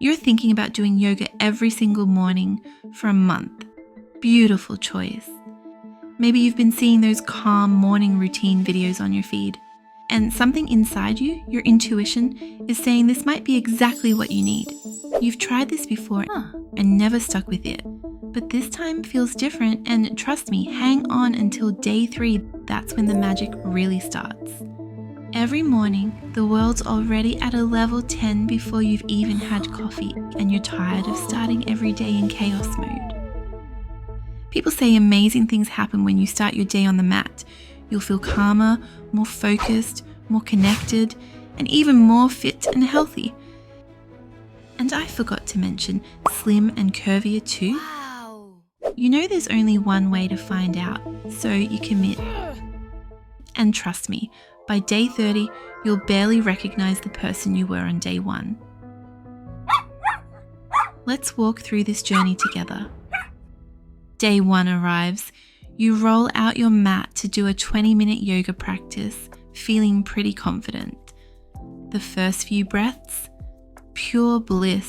You're thinking about doing yoga every single morning for a month. Beautiful choice. Maybe you've been seeing those calm morning routine videos on your feed, and something inside you, your intuition, is saying this might be exactly what you need. You've tried this before and never stuck with it, but this time feels different, and trust me, hang on until day 3. That's when the magic really starts. Every morning, the world's already at a level 10 before you've even had coffee, and you're tired of starting every day in chaos mode. People say amazing things happen when you start your day on the mat. You'll feel calmer, more focused, more connected, and even more fit and healthy. And I forgot to mention slim and curvier too. Wow. You know there's only one way to find out, so you commit. And trust me, by day 30, you'll barely recognize the person you were on day 1. Let's walk through this journey together. Day 1 arrives. You roll out your mat to do a 20-minute yoga practice, feeling pretty confident. The first few breaths, pure bliss.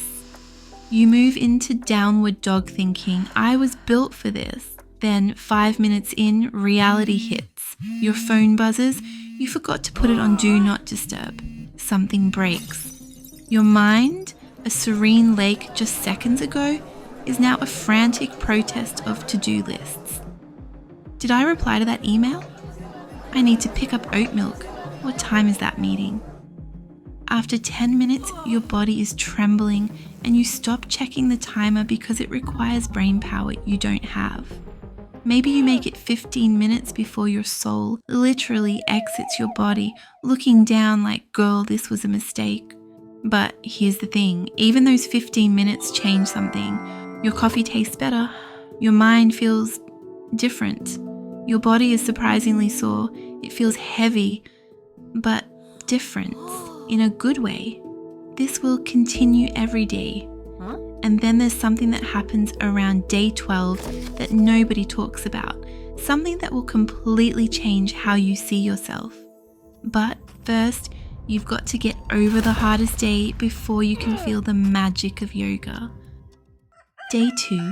You move into downward dog thinking, I was built for this. Then 5 minutes in, reality hits. Your phone buzzes. You forgot to put it on Do Not Disturb. Something breaks. Your mind, a serene lake just seconds ago, is now a frantic protest of to-do lists. Did I reply to that email? I need to pick up oat milk. What time is that meeting? After 10 minutes, your body is trembling and you stop checking the timer because it requires brain power you don't have. Maybe you make it 15 minutes before your soul literally exits your body, looking down like, girl, this was a mistake. But here's the thing, even those 15 minutes change something. Your coffee tastes better. Your mind feels different. Your body is surprisingly sore. It feels heavy, but different in a good way. This will continue every day. And then there's something that happens around day 12 that nobody talks about. Something that will completely change how you see yourself. But first, you've got to get over the hardest day before you can feel the magic of yoga. Day 2.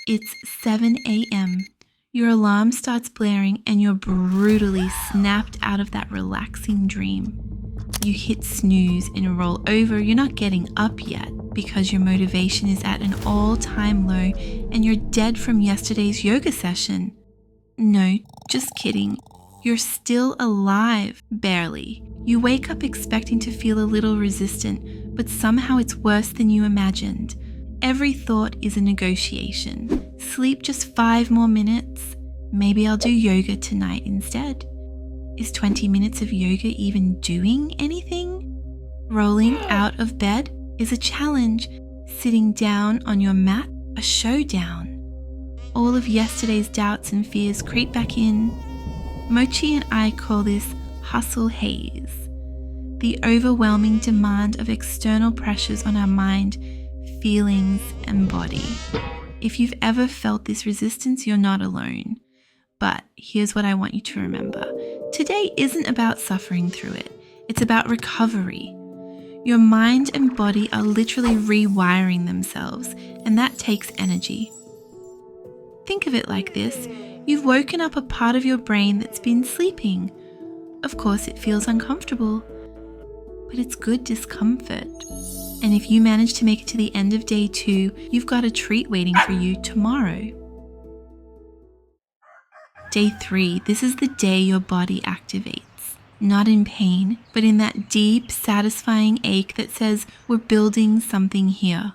It's 7 a.m. Your alarm starts blaring and you're brutally snapped out of that relaxing dream. You hit snooze and roll over. You're not getting up yet because your motivation is at an all-time low and you're dead from yesterday's yoga session. No, just kidding. You're still alive, barely. You wake up expecting to feel a little resistant, but somehow it's worse than you imagined. Every thought is a negotiation. Sleep just 5 more minutes. Maybe I'll do yoga tonight instead. Is 20 minutes of yoga even doing anything? Rolling out of bed is a challenge. Sitting down on your mat, a showdown. All of yesterday's doubts and fears creep back in. Mochi and I call this hustle haze. The overwhelming demand of external pressures on our mind, feelings, and body. If you've ever felt this resistance, you're not alone. But here's what I want you to remember. Today isn't about suffering through it. It's about recovery. Your mind and body are literally rewiring themselves, and that takes energy. Think of it like this. You've woken up a part of your brain that's been sleeping. Of course, it feels uncomfortable, but it's good discomfort. And if you manage to make it to the end of day 2, you've got a treat waiting for you tomorrow. Day 3, this is the day your body activates. Not in pain, but in that deep, satisfying ache that says, we're building something here.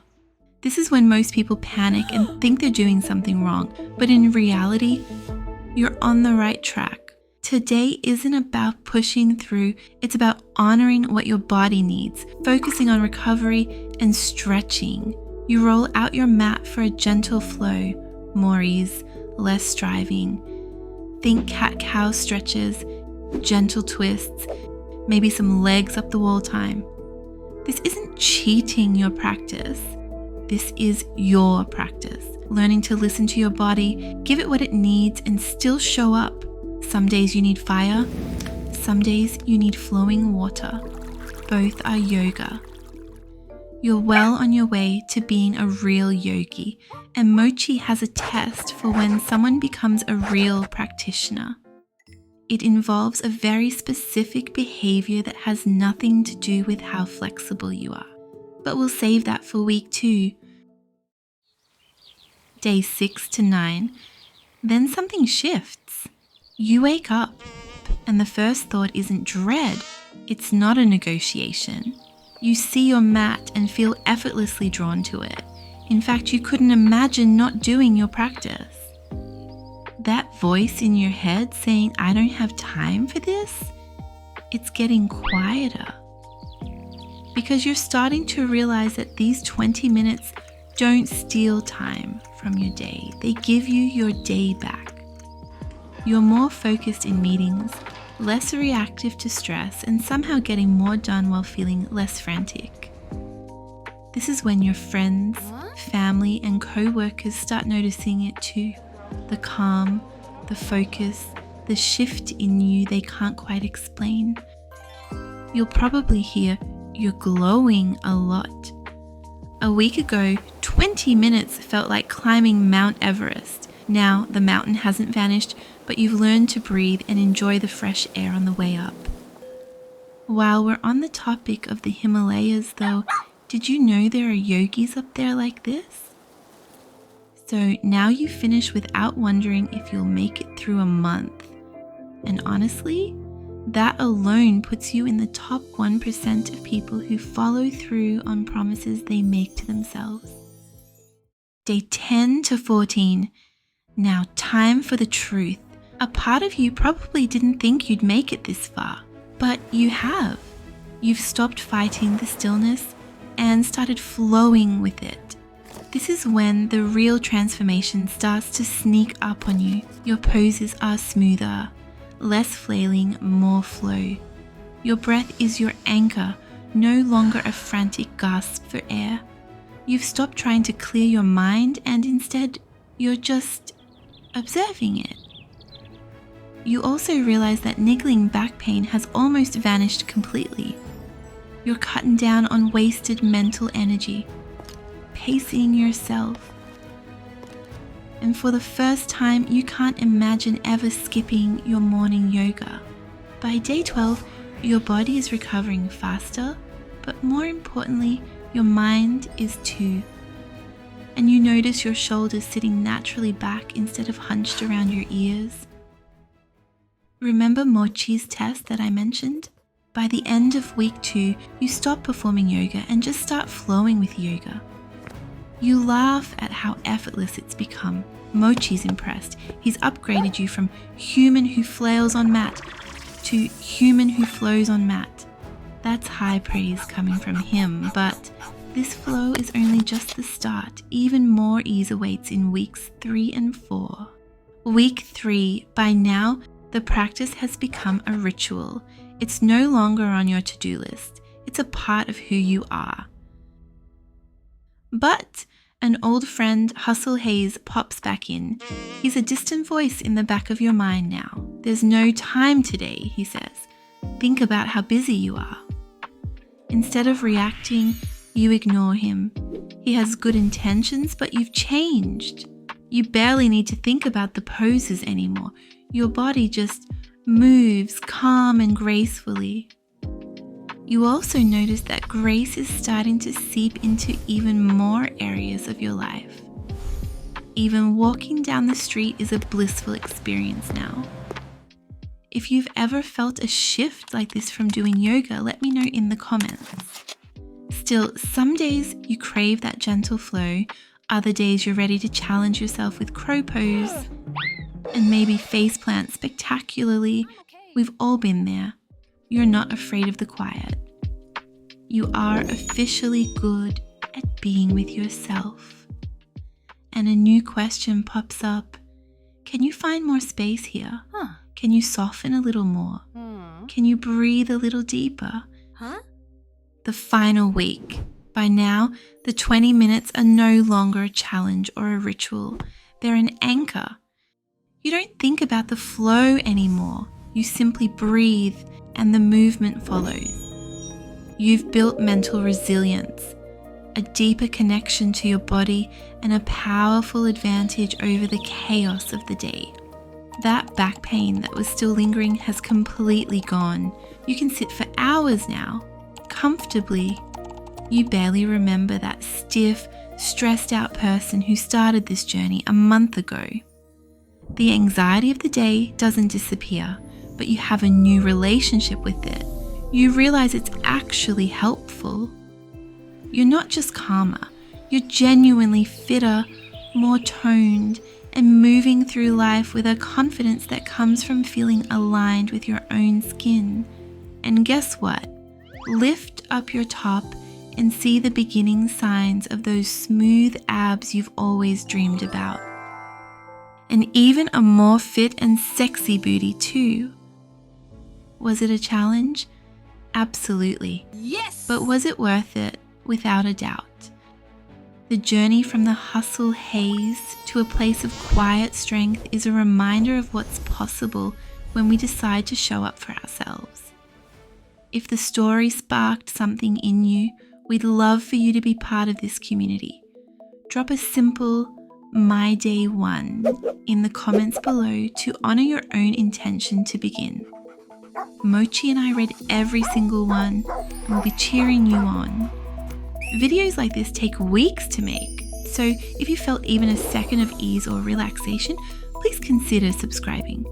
This is when most people panic and think they're doing something wrong, but in reality, you're on the right track. Today isn't about pushing through, it's about honoring what your body needs, focusing on recovery and stretching. You roll out your mat for a gentle flow, more ease, less striving. Think cat-cow stretches, gentle twists, maybe some legs up the wall time. This isn't cheating your practice. This is your practice. Learning to listen to your body, give it what it needs, and still show up. Some days you need fire, some days you need flowing water. Both are yoga. You're well on your way to being a real yogi, and Mochi has a test for when someone becomes a real practitioner. It involves a very specific behavior that has nothing to do with how flexible you are. But we'll save that for week 2. Day 6 to 9. Then something shifts. You wake up, and the first thought isn't dread. It's not a negotiation. You see your mat and feel effortlessly drawn to it. In fact, you couldn't imagine not doing your practice. That voice in your head saying, "I don't have time for this," it's getting quieter. Because you're starting to realize that these 20 minutes don't steal time from your day. They give you your day back. You're more focused in meetings, less reactive to stress, and somehow getting more done while feeling less frantic. This is when your friends, family, and co-workers start noticing it too. The calm, the focus, the shift in you they can't quite explain. You'll probably hear, "You're glowing a lot." A week ago, 20 minutes felt like climbing Mount Everest. Now the mountain hasn't vanished, but you've learned to breathe and enjoy the fresh air on the way up. While we're on the topic of the Himalayas though, did you know there are yogis up there like this? So now you finish without wondering if you'll make it through a month. And honestly, that alone puts you in the top 1% of people who follow through on promises they make to themselves. Day 10 to 14. Now time for the truth. A part of you probably didn't think you'd make it this far, but you have. You've stopped fighting the stillness and started flowing with it. This is when the real transformation starts to sneak up on you. Your poses are smoother, less flailing, more flow. Your breath is your anchor, no longer a frantic gasp for air. You've stopped trying to clear your mind and instead you're just observing it. You also realize that niggling back pain has almost vanished completely. You're cutting down on wasted mental energy, pacing yourself. And for the first time, you can't imagine ever skipping your morning yoga. By day 12, your body is recovering faster, but more importantly, your mind is too. And you notice your shoulders sitting naturally back instead of hunched around your ears. Remember Mochi's test that I mentioned? By the end of week 2, you stop performing yoga and just start flowing with yoga. You laugh at how effortless it's become. Mochi's impressed. He's upgraded you from human who flails on mat to human who flows on mat. That's high praise coming from him, but this flow is only just the start. Even more ease awaits in weeks 3 and 4. Week 3, by now, the practice has become a ritual. It's no longer on your to-do list. It's a part of who you are. But an old friend, Hustle Hayes, pops back in. He's a distant voice in the back of your mind now. "There's no time today," he says. "Think about how busy you are." Instead of reacting, you ignore him. He has good intentions, but you've changed. You barely need to think about the poses anymore. Your body just moves calm and gracefully. You also notice that grace is starting to seep into even more areas of your life. Even walking down the street is a blissful experience now. If you've ever felt a shift like this from doing yoga, let me know in the comments. Still, some days you crave that gentle flow, other days you're ready to challenge yourself with crow pose and maybe faceplant spectacularly. We've all been there. You're not afraid of the quiet. You are officially good at being with yourself. And a new question pops up. Can you find more space here? Can you soften a little more? Can you breathe a little deeper? The final week. By now, the 20 minutes are no longer a challenge or a ritual. They're an anchor. You don't think about the flow anymore. You simply breathe and the movement follows. You've built mental resilience. a deeper connection to your body, and a powerful advantage over the chaos of the day. That back pain that was still lingering has completely gone. You can sit for hours now, comfortably. You barely remember that stiff, stressed out person who started this journey a month ago. The anxiety of the day doesn't disappear, but you have a new relationship with it. You realize it's actually helpful. You're not just calmer, you're genuinely fitter, more toned, and moving through life with a confidence that comes from feeling aligned with your own skin. And guess what? Lift up your top and see the beginning signs of those smooth abs you've always dreamed about. And even a more fit and sexy booty too. Was it a challenge? Absolutely. Yes! But was it worth it? Without a doubt. The journey from the hustle haze to a place of quiet strength is a reminder of what's possible when we decide to show up for ourselves. If the story sparked something in you, we'd love for you to be part of this community. Drop a simple "My Day 1" in the comments below to honor your own intention to begin. Mochi and I read every single one and will be cheering you on. Videos like this take weeks to make, so if you felt even a second of ease or relaxation, please consider subscribing.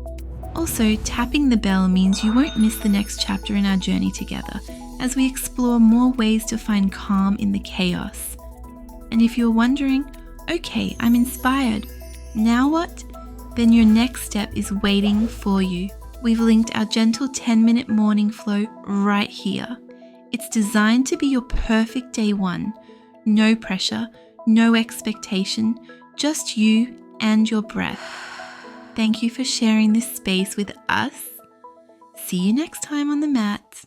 Also, tapping the bell means you won't miss the next chapter in our journey together as we explore more ways to find calm in the chaos. And if you're wondering, okay, I'm inspired, now what? Then your next step is waiting for you. We've linked our gentle 10-minute morning flow right here. It's designed to be your perfect day 1. No pressure, no expectation, just you and your breath. Thank you for sharing this space with us. See you next time on the mat.